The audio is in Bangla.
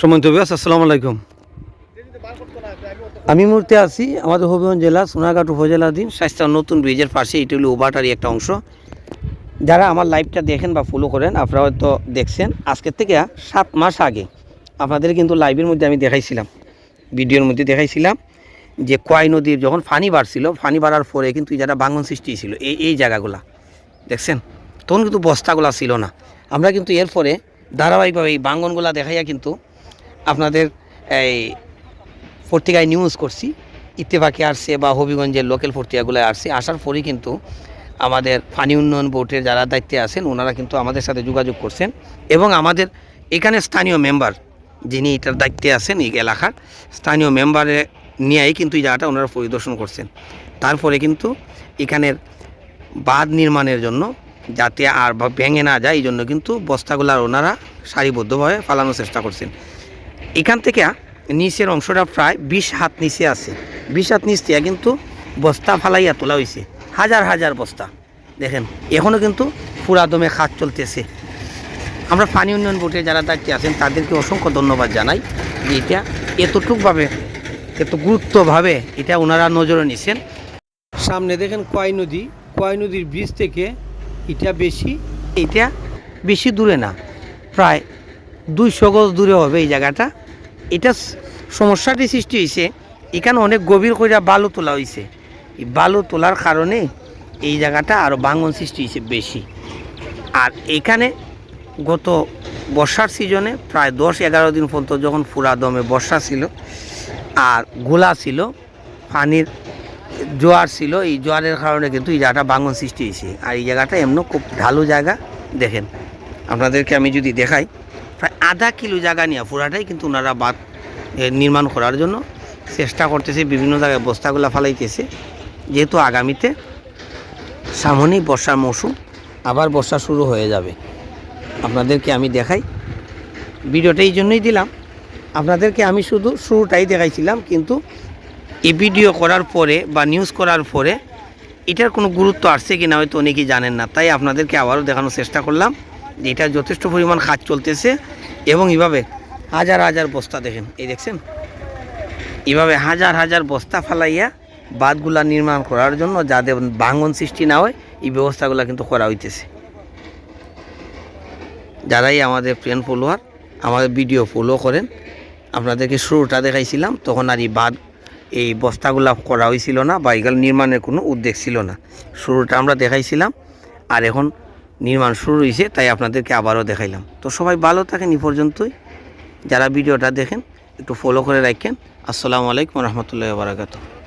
সম্মানিত ভিউয়ার্স, আসসালামু আলাইকুম। আমি মুহূর্তে আছি আমাদের হবিগঞ্জ জেলা সোনারঘাট উপজেলাধীন শায়েস্তা নতুন ব্রিজের পাশে। এটি হলো ওভারটারই একটা অংশ। যারা আমার লাইভটা দেখেন বা ফলো করেন আপনারা হয়তো দেখছেন, আজকের থেকে 7 মাস আগে আপনাদের কিন্তু লাইভের মধ্যে আমি দেখাইছিলাম, ভিডিওর মধ্যে দেখাইছিলাম যে কোয়াই নদীর যখন পানি বাড়ছিল, পানি বাড়ার পরে কিন্তু যারা ভাঙন সৃষ্টি ছিল এই জায়গাগুলা দেখছেন, তখন কিন্তু বস্তাগুলা ছিল না। আমরা কিন্তু এরপরে ধারাবাহিকভাবে এই ভাঙনগুলা দেখাইয়া কিন্তু আপনাদের এই পত্রিকায় নিউজ করছি, ইত্তেফাকে আসছে বা হবিগঞ্জের লোকাল পত্রিকাগুলো আসছে। আসার পরেই কিন্তু আমাদের পানি উন্নয়ন বোর্ডের যারা দায়িত্বে আছেন ওনারা কিন্তু আমাদের সাথে যোগাযোগ করছেন এবং আমাদের এখানে স্থানীয় মেম্বার যিনি এটার দায়িত্বে আছেন এই এলাকার স্থানীয় মেম্বারে নিয়েই কিন্তু এই জায়গাটা ওনারা পরিদর্শন করছেন। তারপরে কিন্তু এখানের বাঁধ নির্মাণের জন্য যাতে আর ভেঙে না যায় এই জন্য কিন্তু বস্তাগুলার ওনারা সারিবদ্ধভাবে ফালানোর চেষ্টা করছেন। এখান থেকে নিচের অংশটা প্রায় 20 হাত নিচে আছে। 20 হাত নিচ থেকে কিন্তু বস্তা ফালাইয়া তোলা হয়েছে, হাজার হাজার বস্তা। দেখেন এখনও কিন্তু পুরাদমে কাজ চলতেছে। আমরা পানি উন্নয়ন বোর্ডে যারা দায়িত্বে আছেন তাদেরকে অসংখ্য ধন্যবাদ জানাই যে এটা এতটুকভাবে এত গুরুত্বভাবে এটা ওনারা নজরে নিছেন। সামনে দেখেন কোয়াই নদীর ব্রিজ থেকে এটা বেশি দূরে না, প্রায় 200 গজ দূরে হবে এই জায়গাটা। এটা সমস্যাটি সৃষ্টি হয়েছে, এখানে অনেক গভীর করে বালু তোলা হয়েছে। এই বালু তোলার কারণে এই জায়গাটা আরও ভাঙন সৃষ্টি হয়েছে বেশি। আর এখানে গত বর্ষার সিজনে প্রায় 10-11 দিন পর্যন্ত যখন পুরা দমে বর্ষা ছিল আর গোলা ছিল, পানির জোয়ার ছিল, এই জোয়ারের কারণে কিন্তু এই জায়গাটা ভাঙন সৃষ্টি হয়েছে। আর এই জায়গাটা এমন খুব ঢালু জায়গা। দেখেন আপনাদেরকে আমি যদি দেখাই, প্রায় আধা কিলো জায়গা নিয়ে পুরাটাই কিন্তু ওনারা বাঁধ নির্মাণ করার জন্য চেষ্টা করতেছে, বিভিন্ন জায়গায় বস্তাগুলো ফালাইতেছে। যেহেতু আগামীতে সামনেই বর্ষার মৌসুম, আবার বর্ষা শুরু হয়ে যাবে। আপনাদেরকে আমি দেখাই, ভিডিওটা এই জন্যই দিলাম, আপনাদেরকে আমি শুধু শুরুটাই দেখাইছিলাম, কিন্তু এই ভিডিও করার পরে বা নিউজ করার পরে এটার কোনো গুরুত্ব আসছে কি না হয়তো অনেকেই জানেন না। তাই আপনাদেরকে আবারও দেখানোর চেষ্টা করলাম যে এটা যথেষ্ট পরিমাণ কাজ চলতেছে এবং এইভাবে হাজার হাজার বস্তা দেখেন, এই দেখছেন, এইভাবে হাজার হাজার বস্তা ফালাইয়া বাঁধগুলা নির্মাণ করার জন্য যাতে ভাঙন সৃষ্টি না হয় এই ব্যবস্থাগুলো কিন্তু করা হইতেছে। যারাই আমাদের ফ্রেন্ড ফলোয়ার আমাদের ভিডিও ফলো করেন, আপনাদেরকে শুরুটা দেখাইছিলাম, তখন আর এই বস্তাগুলা করা হয়েছিল না বা এগুলো নির্মাণের কোনো উদ্যোগ ছিল না। শুরুটা আমরা দেখাইছিলাম আর এখন নির্মাণ শুরু হয়েছে, তাই আপনাদেরকে আবারও দেখাইলাম। তো সবাই ভালো থাকেন, এই পর্যন্তই। যারা ভিডিওটা দেখেন একটু ফলো করে রাখেন। আসসালামু আলাইকুম রহমতুল্লাহি ওয়া বারাকাতুহু।